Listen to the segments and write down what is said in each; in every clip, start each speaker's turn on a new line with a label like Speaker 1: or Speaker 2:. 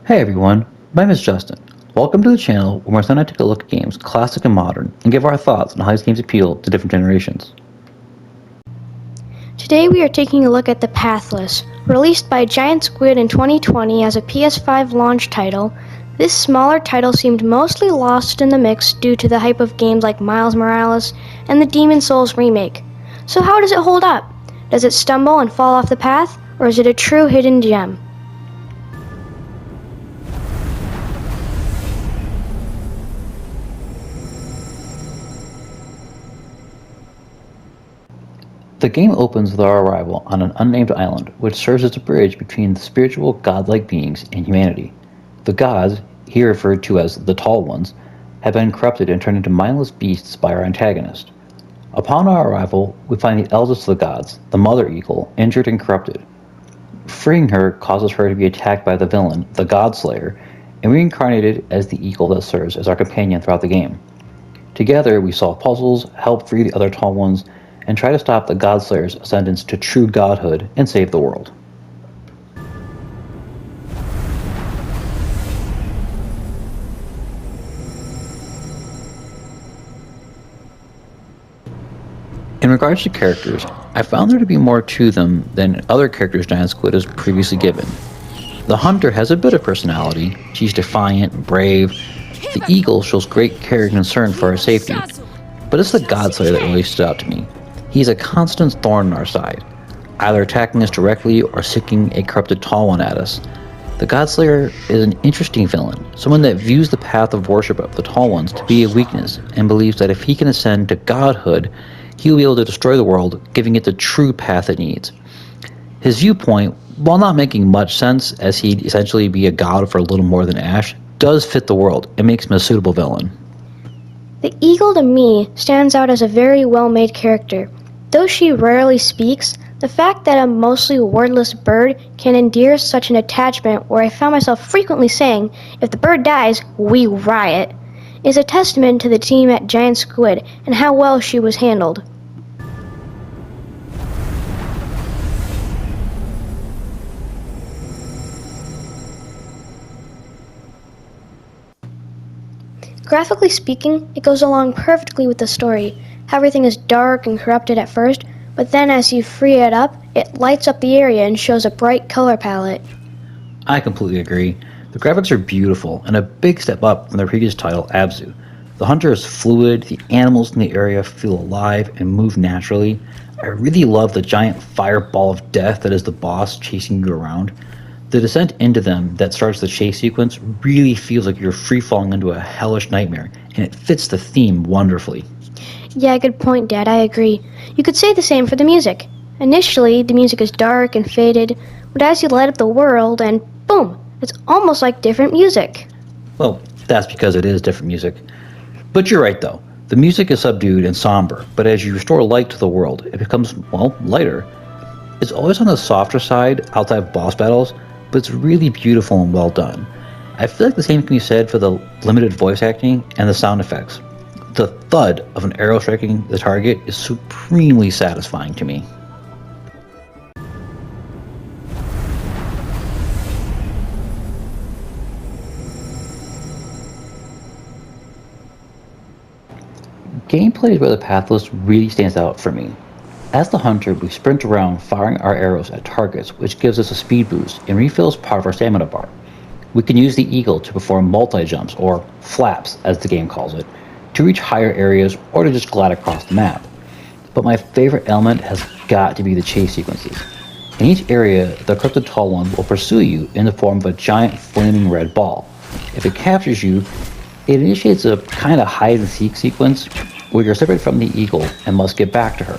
Speaker 1: Hey everyone, my name is Justin. Welcome to the channel where my son and I take a look at games, classic and modern, and give our thoughts on how these games appeal to different generations.
Speaker 2: Today we are taking a look at the Pathless. Released by Giant Squid in 2020 as a PS5 launch title, this smaller title seemed mostly lost in the mix due to the hype of games like Miles Morales and the Demon's Souls remake. So how does it hold up? Does it stumble and fall off the path, or is it a true hidden gem?
Speaker 1: The game opens with our arrival on an unnamed island, which serves as a bridge between the spiritual, godlike beings and humanity. The gods, here referred to as the Tall Ones, have been corrupted and turned into mindless beasts by our antagonist. Upon our arrival, we find the eldest of the gods, the Mother Eagle, injured and corrupted. Freeing her causes her to be attacked by the villain, the Godslayer, and reincarnated as the eagle that serves as our companion throughout the game. Together, we solve puzzles, help free the other Tall Ones, and try to stop the Godslayer's ascendance to true godhood and save the world. In regards to characters, I found there to be more to them than other characters Giant Squid has previously given. The Hunter has a bit of personality. She's defiant, brave. The Eagle shows great care and concern for our safety. But it's the Godslayer that really stood out to me. He's a constant thorn in our side, either attacking us directly or seeking a corrupted Tall One at us. The Godslayer is an interesting villain, someone that views the path of worship of the Tall Ones to be a weakness and believes that if he can ascend to godhood, he will be able to destroy the world, giving it the true path it needs. His viewpoint, while not making much sense as he'd essentially be a god for a little more than Ash, does fit the world and makes him a suitable villain.
Speaker 2: The Eagle to me stands out as a very well-made character. Though she rarely speaks, the fact that a mostly wordless bird can endear such an attachment where I found myself frequently saying, if the bird dies, we riot, is a testament to the team at Giant Squid and how well she was handled. Graphically speaking, it goes along perfectly with the story. Everything is dark and corrupted at first, but then as you free it up, it lights up the area and shows a bright color palette.
Speaker 1: I completely agree. The graphics are beautiful and a big step up from the previous title, Abzu. The Hunter is fluid, the animals in the area feel alive and move naturally. I really love the giant fireball of death that is the boss chasing you around. The descent into them that starts the chase sequence really feels like you're free-falling into a hellish nightmare, and it fits the theme wonderfully.
Speaker 2: Yeah, good point, Dad, I agree. You could say the same for the music. Initially, the music is dark and faded, but as you light up the world, and boom, it's almost like different music.
Speaker 1: Well, that's because it is different music. But you're right, though. The music is subdued and somber, but as you restore light to the world, it becomes, well, lighter. It's always on the softer side outside of boss battles, but it's really beautiful and well done. I feel like the same can be said for the limited voice acting and the sound effects. The thud of an arrow striking the target is supremely satisfying to me. Gameplay by the Pathless really stands out for me. As the Hunter, we sprint around firing our arrows at targets, which gives us a speed boost and refills part of our stamina bar. We can use the Eagle to perform multi-jumps, or flaps as the game calls it, to reach higher areas or to just glide across the map. But my favorite element has got to be the chase sequences. In each area, the corrupted Tall One will pursue you in the form of a giant flaming red ball. If it captures you, it initiates a kind of hide-and-seek sequence where you're separated from the Eagle and must get back to her.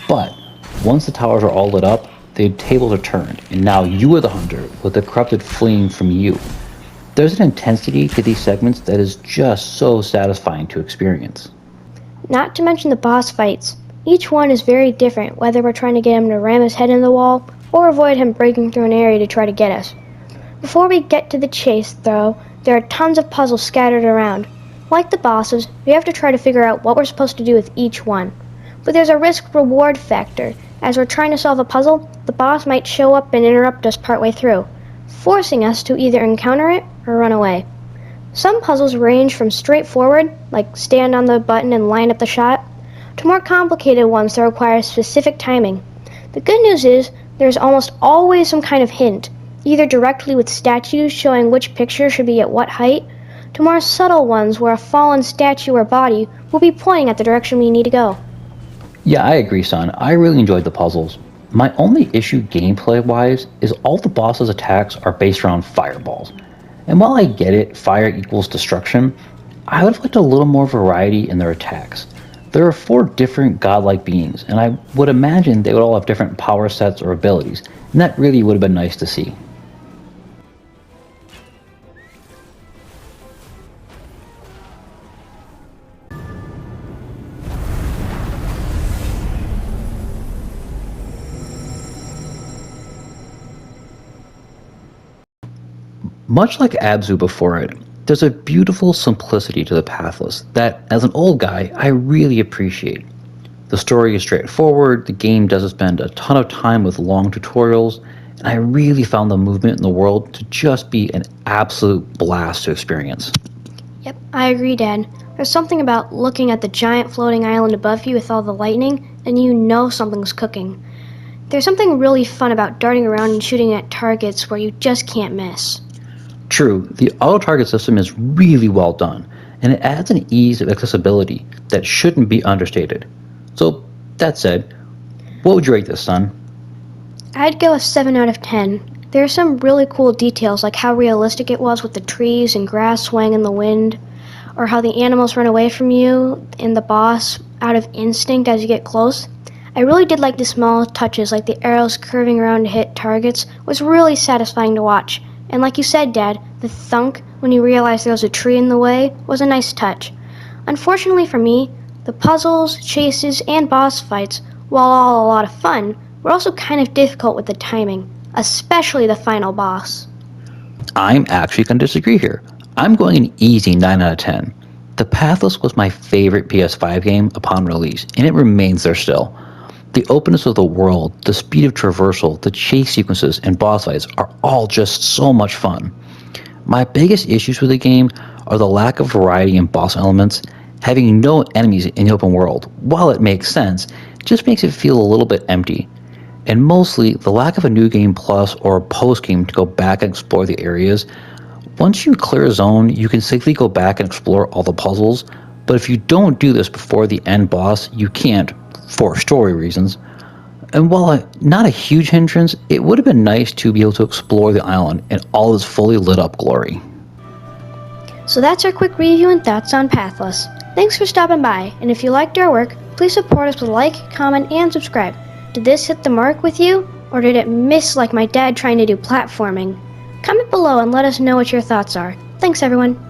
Speaker 1: But once the towers are all lit up, the tables are turned, and now you are the Hunter with the corrupted fleeing from you. There's an intensity to these segments that is just so satisfying to experience.
Speaker 2: Not to mention the boss fights. Each one is very different, whether we're trying to get him to ram his head in the wall or avoid him breaking through an area to try to get us. Before we get to the chase, though, there are tons of puzzles scattered around. Like the bosses, we have to try to figure out what we're supposed to do with each one. But there's a risk-reward factor. As we're trying to solve a puzzle, the boss might show up and interrupt us partway through. forcing us to either encounter it or run away. Some puzzles range from straightforward, like stand on the button and line up the shot, to more complicated ones that require specific timing. The good news is there's almost always some kind of hint, either directly with statues showing which picture should be at what height, to more subtle ones where a fallen statue or body will be pointing at the direction we need to go.
Speaker 1: Yeah, I agree, son. I really enjoyed the puzzles. My only issue gameplay wise is all the bosses' attacks are based around fireballs. And while I get it, fire equals destruction, I would have liked a little more variety in their attacks. There are 4 different godlike beings, and I would imagine they would all have different power sets or abilities, and that really would have been nice to see. Much like Abzu before it, there's a beautiful simplicity to the Pathless that, as an old guy, I really appreciate. The story is straightforward, the game doesn't spend a ton of time with long tutorials, and I really found the movement in the world to just be an absolute blast to experience.
Speaker 2: Yep, I agree, Dad. There's something about looking at the giant floating island above you with all the lightning, and you know something's cooking. There's something really fun about darting around and shooting at targets where you just can't miss.
Speaker 1: True, the auto-target system is really well done, and it adds an ease of accessibility that shouldn't be understated. So, that said, what would you rate this, son?
Speaker 2: I'd go a 7 out of 10. There are some really cool details like how realistic it was with the trees and grass swaying in the wind, or how the animals run away from you and the boss out of instinct as you get close. I really did like the small touches like the arrows curving around to hit targets was really satisfying to watch. And like you said, Dad, the thunk when you realized there was a tree in the way was a nice touch. Unfortunately for me, the puzzles, chases, and boss fights, while all a lot of fun, were also kind of difficult with the timing, especially the final boss.
Speaker 1: I'm actually going to disagree here. I'm going an easy 9 out of 10. The Pathless was my favorite PS5 game upon release, and it remains there still. The openness of the world, the speed of traversal, the chase sequences, and boss fights are all just so much fun. My biggest issues with the game are the lack of variety in boss elements. Having no enemies in the open world, while it makes sense, just makes it feel a little bit empty. And mostly, the lack of a New Game Plus or a post game to go back and explore the areas. Once you clear a zone, you can safely go back and explore all the puzzles, but if you don't do this before the end boss, you can't, for story reasons. And while not a huge hindrance, it would have been nice to be able to explore the island in all its fully lit up glory.
Speaker 2: So that's our quick review and thoughts on Pathless. Thanks for stopping by, and if you liked our work, please support us with a like, comment, and subscribe. Did this hit the mark with you, or did it miss like my dad trying to do platforming? Comment below and let us know what your thoughts are. Thanks, everyone.